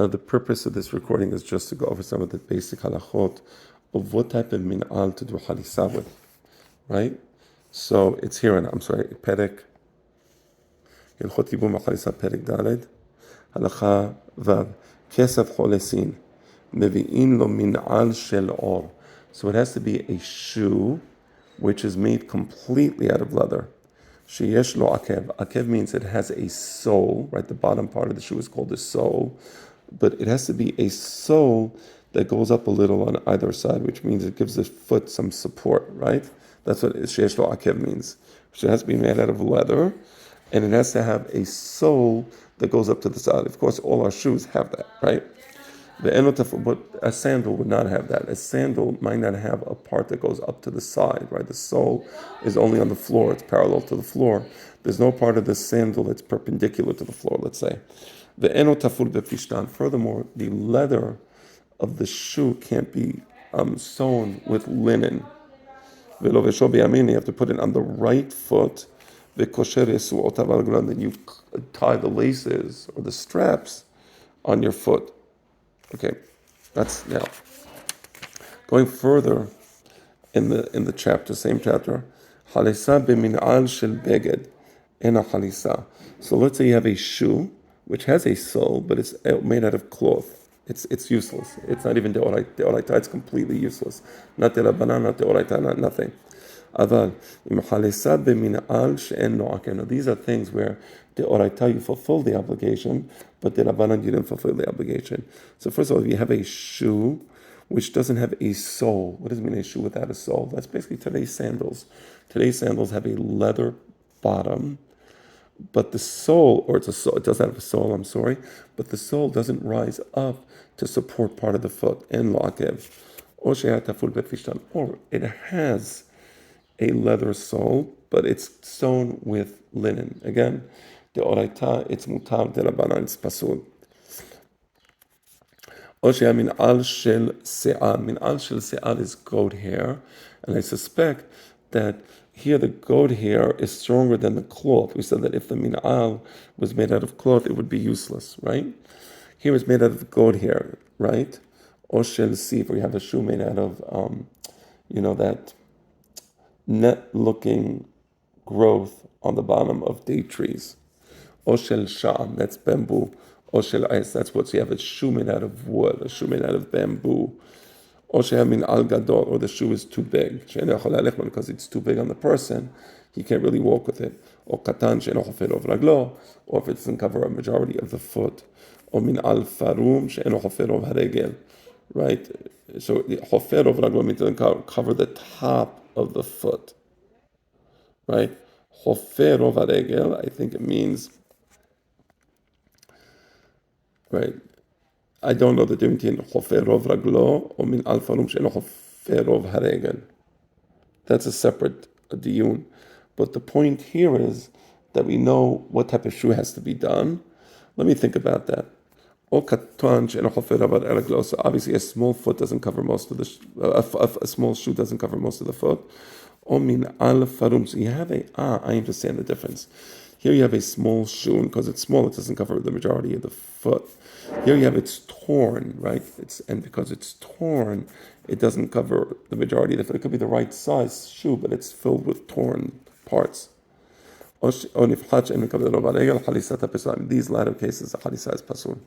The purpose of this recording is just to go over some of the basic halachot of what type of min'al to do halisa with, right? So it's here in, Perek, Hilchot Yibum HaChalisa Perek Daled, Halacha Vav, Kesef Cholesin, Mevi'in lo min'al shel or. So it has to be a shoe which is made completely out of leather. Sheyesh lo akev. Akev means it has a sole, right? The bottom part of the shoe is called the sole, but it has to be a sole that goes up a little on either side, which means it gives the foot some support, right? That's what sheyesh lo akev means. So it has to be made out of leather, and it has to have a sole that goes up to the side. Of course, all our shoes have that, right? But a sandal would not have that. A sandal might not have a part that goes up to the side, right? The sole is only on the floor, it's parallel to the floor. There's no part of the sandal that's perpendicular to the floor, let's say. Furthermore, the leather of the shoe can't be sewn with linen. You have to put it on the right foot. Then you tie the laces or the straps on your foot. Okay, that's now going further in the chapter, same chapter. Halisa b'min'al shel beged ena halisa. So let's say you have a shoe which has a sole, but it's made out of cloth. It's useless. It's not even deoraita. It's completely useless. Not derabanan, not deoraita, not nothing. Aval im halisa b'min'al she'en lo akev. Now these are things where deoraita you fulfill the obligation, but derabanan you didn't fulfill the obligation. So first of all, if you have a shoe which doesn't have a sole, what does it mean a shoe without a sole? That's basically today's sandals. Today's sandals have a leather bottom, but the sole, or it doesn't have a sole, but the sole doesn't rise up to support part of the foot, en lo akev. Or it has a leather sole, but it's sewn with linen. Again, the oraita, it's mutar, the rabbanan, it's pasul. Oshia min'al shel se'ar. Min'al shel se'ar is goat hair, and I suspect that here the goat hair is stronger than the cloth. We said that if the min'al was made out of cloth, it would be useless, right? Here it's made out of goat hair, right? Or shel sif, where you have a shoe made out of, that net-looking growth on the bottom of date trees. Or shel sha'am, that's bamboo. Or shel ice, that's what you have, a shoe made out of wood, a shoe made out of bamboo. Or shel min al gadol, or the shoe is too big. Because it's too big on the person, he can't really walk with it. Or katan she'eno chofer ov raglo, or if it doesn't cover a majority of the foot. Or min al farum she'eno chofer ov haregel. Right? So the chofer ov raglo means it doesn't cover the top of the foot. Right? Chofer ov haregel, I think it means, right? I don't know the difference between chofer ov raglo or min al farum she'eno chofer ov haregel. That's a separate diyun. But the point here is that we know what type of shoe has to be done. Let me think about that. So obviously, a small foot doesn't cover most of the a small shoe doesn't cover most of the foot. So you have I understand the difference. Here you have a small shoe, and because it's small, it doesn't cover the majority of the foot. Here you have it's torn, right? And because it's torn, it doesn't cover the majority of the foot. It could be the right size shoe, but it's filled with torn parts. In these latter cases, the halisa is pasul.